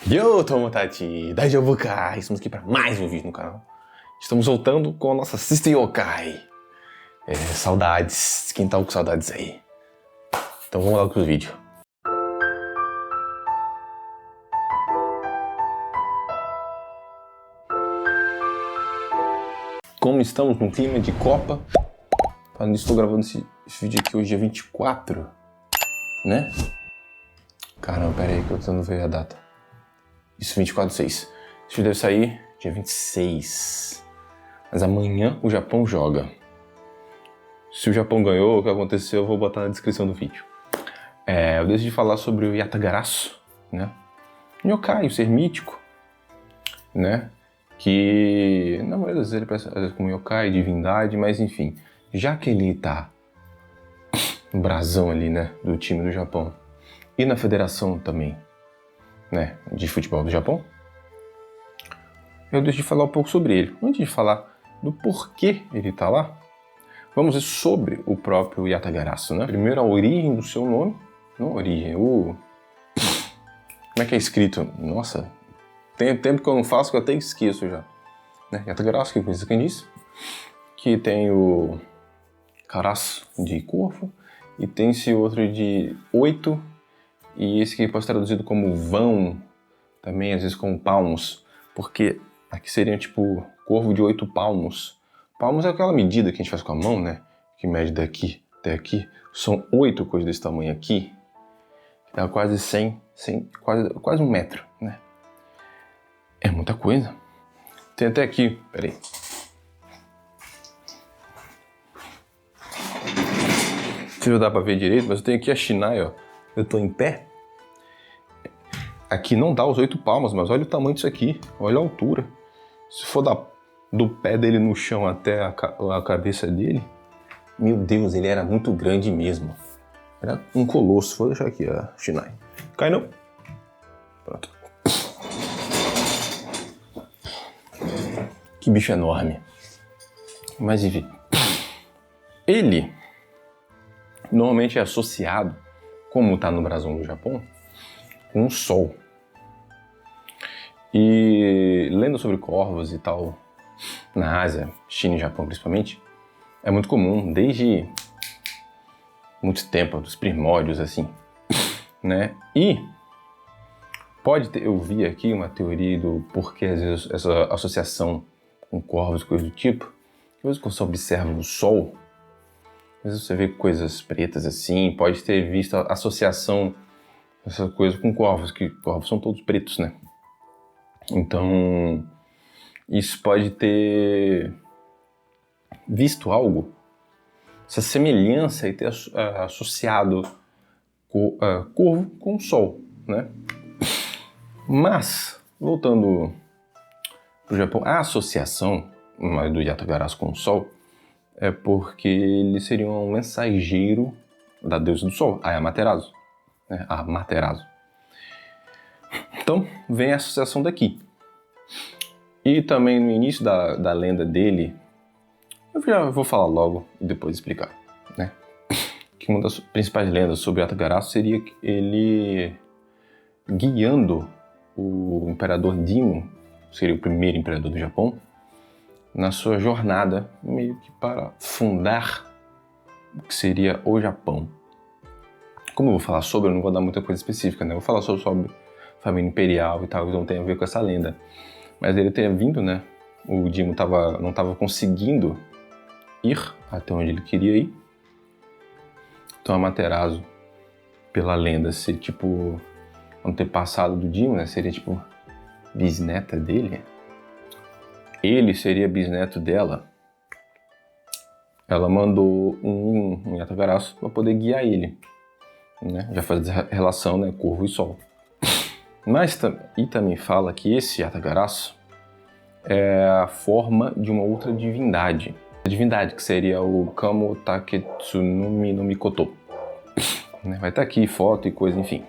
Yo, Tomodachi, Daijoubu Kai, estamos aqui para mais um vídeo no canal. Estamos voltando com a nossa Sister Yokai. Saudades, quem tá com saudades aí? Então vamos lá pro vídeo. Como estamos num clima de Copa, estou gravando esse vídeo aqui hoje, dia 24, né? Caramba, pera aí que eu tô tentando ver a data. Isso, 24/6. Esse vídeo deve sair dia 26. Mas amanhã o Japão joga. Se o Japão ganhou, o que aconteceu, eu vou botar na descrição do vídeo. Eu decidi falar sobre o Yatagarasu, né? Yokai, o ser mítico, né? Que, na maioria das vezes, ele pensa às vezes como Yokai, divindade, mas enfim. Já que ele tá no brasão ali, né? Do time do Japão. E na federação também, né, de futebol do Japão, eu decidi falar um pouco sobre ele. Antes de falar do porquê ele tá lá, vamos ver sobre o próprio Yatagarasu, né? Primeiro a origem do seu nome, não a origem, como é que é escrito? Nossa, tem tempo que eu não faço que eu até esqueço já. Né? Yatagarasu, que coisa quem disse, que tem o Karasu de corvo, e tem esse outro de 8, e esse que pode ser traduzido como vão, também às vezes como palmos, porque aqui seriam tipo corvo de 8 palmos. Palmos é aquela medida que a gente faz com a mão, né? Que mede daqui até aqui. São 8 coisas desse tamanho aqui, que dá quase 100 quase 1 metro, né? É muita coisa. Tem até aqui, peraí. Se não dá pra ver direito, mas eu tenho aqui a Shinai, ó. Eu tô em pé. Aqui não dá os 8 palmas, mas olha o tamanho disso aqui. Olha a altura. Se for do pé dele no chão até a cabeça dele, meu Deus, ele era muito grande mesmo. Era um colosso. Vou deixar aqui a Shinai. Cai não. Pronto. Que bicho enorme. Mas enfim. Ele normalmente é associado, como está no brasão do Japão, com o sol. E lendo sobre corvos e tal, na Ásia, China e Japão principalmente, é muito comum, desde muito tempo, dos primórdios, assim, né? E eu vi aqui uma teoria do porquê, às vezes, essa associação com corvos e coisas do tipo, que às vezes quando você observa o sol, às vezes você vê coisas pretas assim, pode ter visto a associação dessa coisa com corvos, que corvos são todos pretos, né? Então, isso pode ter visto algo, essa semelhança e ter associado corvo com o sol, né? Mas, voltando para o Japão, a associação do Yatagarasu com o sol é porque ele seria um mensageiro da deusa do sol, a Amaterasu, né? A Amaterasu. Então, vem a associação daqui. E também no início da lenda dele, eu já vou falar logo e depois explicar, né? Que uma das principais lendas sobre Yatagarasu seria ele guiando o imperador Dimo, seria o primeiro imperador do Japão, na sua jornada meio que para fundar o que seria o Japão. Como eu vou falar sobre, eu não vou dar muita coisa específica, né? Eu vou falar sobre família imperial e tal, que não tem a ver com essa lenda. Mas ele teria vindo, né? O Dimo não estava conseguindo ir até onde ele queria ir. Então a Amaterasu, pela lenda, ser tipo antepassado do Dimo, né? Seria tipo bisneta dele. Ele seria bisneto dela. Ela mandou um Yatagarasu para poder guiar ele, né? Já faz relação, né? Corvo e sol. Mas também fala que esse Yatagarasu é a forma de uma outra divindade. A divindade que seria o Kamo Taketsumi no Mikoto. Vai estar aqui foto e coisa, enfim.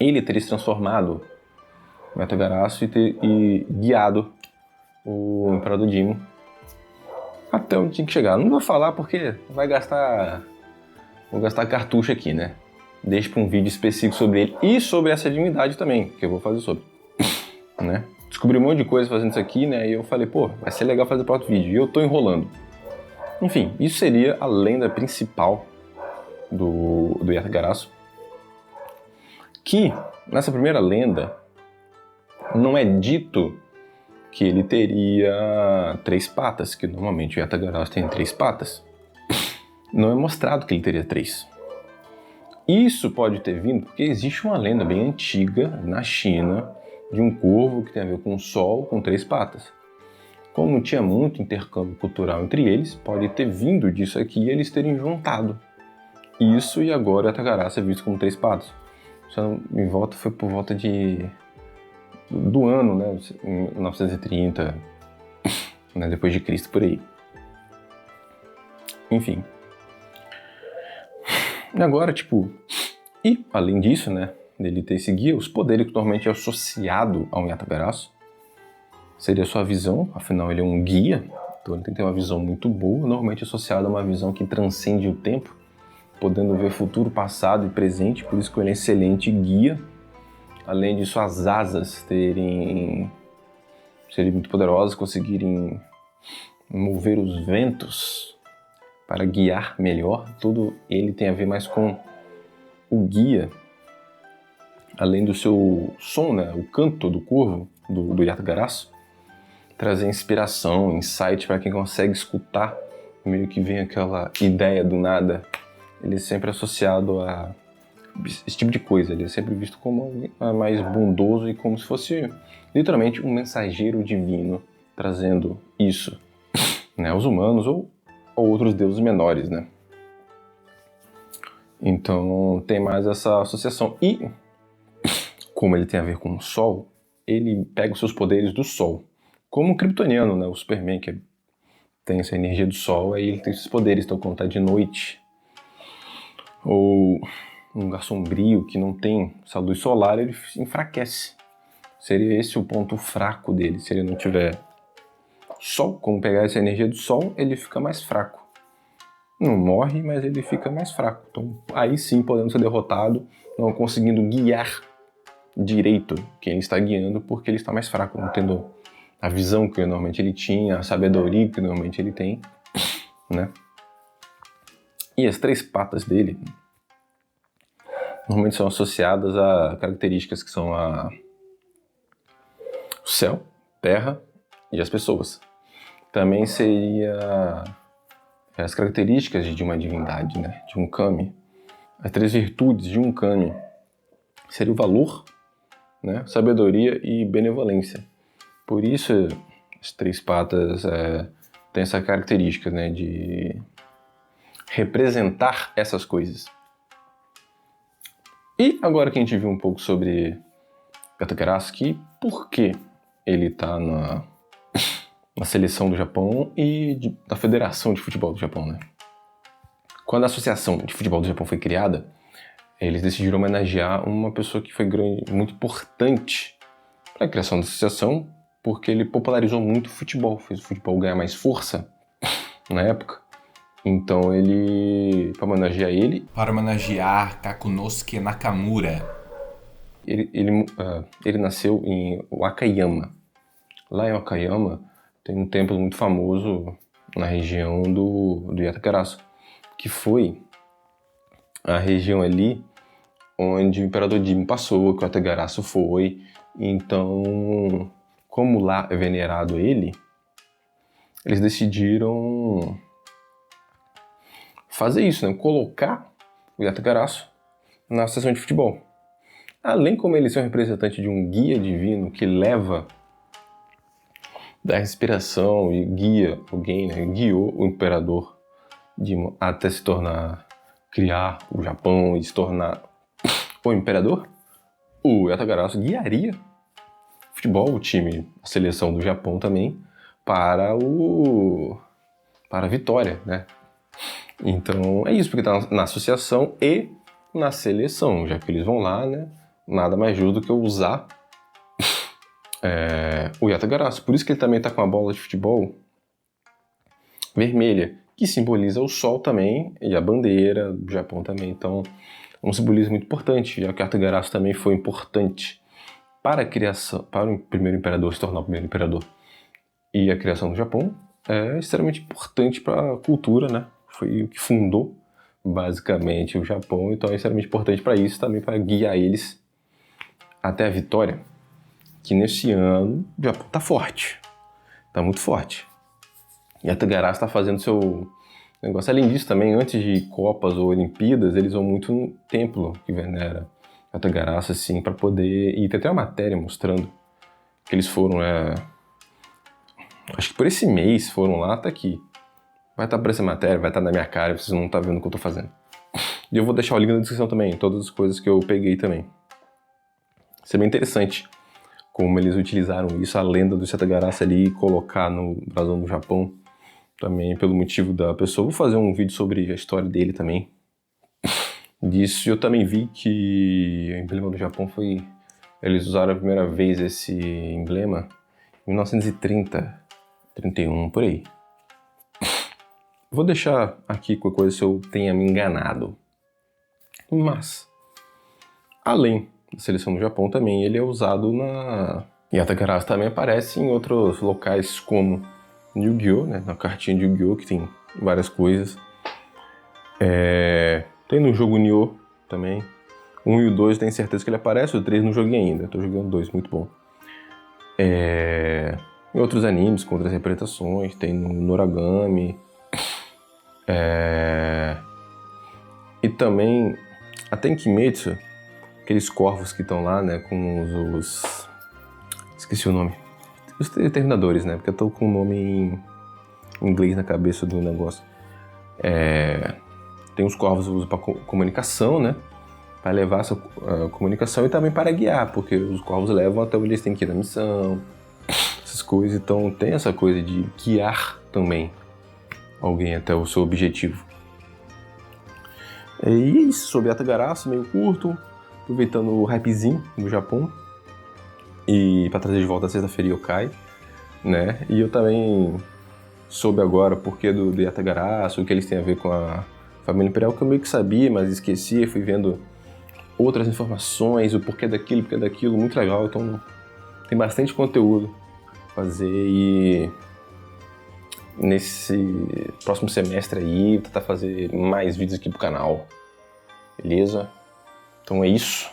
Ele teria se transformado no Yatagarasu e guiado o Imperador Dimo até onde tinha que chegar. Não vou falar porque vou gastar cartucho aqui, né? deixe para um vídeo específico sobre ele e sobre essa divindade também, que eu vou fazer sobre, né? Descobri um monte de coisa fazendo isso aqui, né? E eu falei, pô, vai ser legal fazer próximo vídeo. E eu tô enrolando. Enfim, isso seria a lenda principal do Yata-Garasu. Que, nessa primeira lenda, não é dito que ele teria 3 patas, que normalmente o Yata-Garasu tem 3 patas. Não é mostrado que ele teria 3. Isso pode ter vindo porque existe uma lenda bem antiga na China de um corvo que tem a ver com o sol com 3 patas. Como tinha muito intercâmbio cultural entre eles, pode ter vindo disso aqui e eles terem juntado isso, e agora o Yata-Garasu é visto como 3 patas. Foi por volta do ano, né, 1930, né, depois de Cristo, por aí. Enfim. E agora, e além disso, né, dele ter esse guia, os poderes que normalmente é associado a um Yata-Garasu seria a sua visão, afinal ele é um guia, então ele tem que ter uma visão muito boa, normalmente associada a uma visão que transcende o tempo, podendo ver futuro, passado e presente, por isso que ele é um excelente guia. Além disso, as asas serem muito poderosas, conseguirem mover os ventos para guiar melhor. Tudo ele tem a ver mais com o guia, além do seu som, né, o canto do corvo, do Yata-Garasu, trazer inspiração, insight para quem consegue escutar, meio que vem aquela ideia do nada. Ele é sempre associado a esse tipo de coisa, ele é sempre visto como mais bondoso e como se fosse literalmente um mensageiro divino trazendo isso, né, aos humanos ou outros deuses menores, né? Então tem mais essa associação. E como ele tem a ver com o Sol, ele pega os seus poderes do Sol. Como o kryptoniano, né? O Superman, que tem essa energia do Sol, aí ele tem esses poderes, então quando tá de noite, ou um lugar sombrio que não tem essa luz solar, ele enfraquece. Seria esse o ponto fraco dele. Se ele não tiver Sol, como pegar essa energia do Sol, ele fica mais fraco. Não morre, mas ele fica mais fraco. Então aí sim podendo ser derrotado, não conseguindo guiar direito quem está guiando, porque ele está mais fraco, não tendo a visão que normalmente ele tinha, a sabedoria que normalmente ele tem, né? E as 3 patas dele normalmente são associadas a características que são o céu, terra e as pessoas. Também seria as características de uma divindade, né? De um kami. As 3 virtudes de um kami seria o valor, né? Sabedoria e benevolência. Por isso as 3 patas têm essa característica, né? De representar essas coisas. E agora que a gente viu um pouco sobre Yata-Garasu, por que ele está na seleção do Japão e da Federação de Futebol do Japão, né? Quando a Associação de Futebol do Japão foi criada, eles decidiram homenagear uma pessoa que foi muito importante para a criação da associação, porque ele popularizou muito o futebol, fez o futebol ganhar mais força na época. Então para homenagear Kakunosuke Nakamura, ele nasceu em Wakayama. Lá em Wakayama tem um templo muito famoso na região do Yata-Garasu, que foi a região ali onde o Imperador Jimmu passou, que o Yata-Garasu foi. Então, como lá é venerado ele, eles decidiram fazer isso, né? Colocar o Yata-Garasu na sessão de futebol. Além como ele ser um representante de um guia divino que leva da inspiração e guia alguém, né? Guiou o Imperador Jimmu até criar o Japão e se tornar o Imperador, o Yata-Garasu guiaria o futebol, o time, a seleção do Japão também, para a vitória, né? Então é isso, porque está na associação e na seleção, já que eles vão lá, né? Nada mais justo do que usar o Yata-Garasu. Por isso que ele também está com a bola de futebol vermelha, que simboliza o sol também e a bandeira do Japão também. Então um simbolismo muito importante, já que Yatagarasu também foi importante para a criação, para o primeiro imperador se tornar o primeiro imperador. E a criação do Japão é extremamente importante para a cultura, né? Foi o que fundou, basicamente, o Japão, então é extremamente importante para isso, também para guiar eles até a vitória, que nesse ano o Japão tá forte, tá muito forte. Yatagarasu está fazendo seu negócio. Além disso, também, antes de Copas ou Olimpíadas, eles vão muito no templo que venera Yatagarasu, assim, para poder... E tem até uma matéria mostrando que eles foram, acho que por esse mês foram lá, tá aqui. Vai estar por essa matéria, vai estar na minha cara, vocês não estão vendo o que eu tô fazendo. E eu vou deixar o link na descrição também, todas as coisas que eu peguei também. Isso é bem interessante, como eles utilizaram isso, a lenda do Yatagarasu ali, e colocar no brasão do Japão. Também pelo motivo da pessoa. Vou fazer um vídeo sobre a história dele também. Disso eu também vi que o emblema do Japão foi... Eles usaram a primeira vez esse emblema em 1930, 31, por aí. Vou deixar aqui qualquer coisa se eu tenha me enganado. Mas, além da seleção do Japão também, ele é usado na... Yatagarasu também aparece em outros locais como Yu-Gi-Oh!, né? Na cartinha de Yu-Gi-Oh! Que tem várias coisas. Tem no jogo Nioh também. 1 e o 2 tenho certeza que ele aparece, o 3 não joguei ainda. Tô jogando 2, muito bom. Em outros animes, com outras interpretações, tem no Noragami. E também, até em Kimetsu, aqueles corvos que estão lá, né? Com os... Esqueci o nome. Os Terminadores, né? Porque eu tô com o nome em inglês na cabeça do negócio. Tem os corvos usam para comunicação, né? Para levar essa comunicação e também para guiar, porque os corvos levam até onde eles têm que ir na missão, essas coisas. Então tem essa coisa de guiar também alguém até o seu objetivo. E isso, sobre Yatagarasu, meio curto, aproveitando o hypezinho do Japão. E para trazer de volta a sexta-feira Yokai, né? E eu também soube agora o porquê do Yatagarasu, o que eles têm a ver com a família imperial, que eu meio que sabia, mas esqueci, fui vendo outras informações, o porquê daquilo, muito legal. Então tem bastante conteúdo pra fazer e nesse próximo semestre aí vou tentar fazer mais vídeos aqui pro canal, beleza? Então é isso.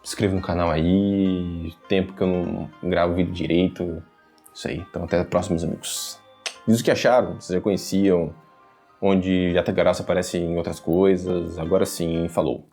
Se inscreva no canal aí, tempo que eu não gravo vídeo direito, isso aí. Então até próximos amigos. Diz o que acharam, vocês já conheciam, onde Yatagarasu aparece em outras coisas, agora sim, falou.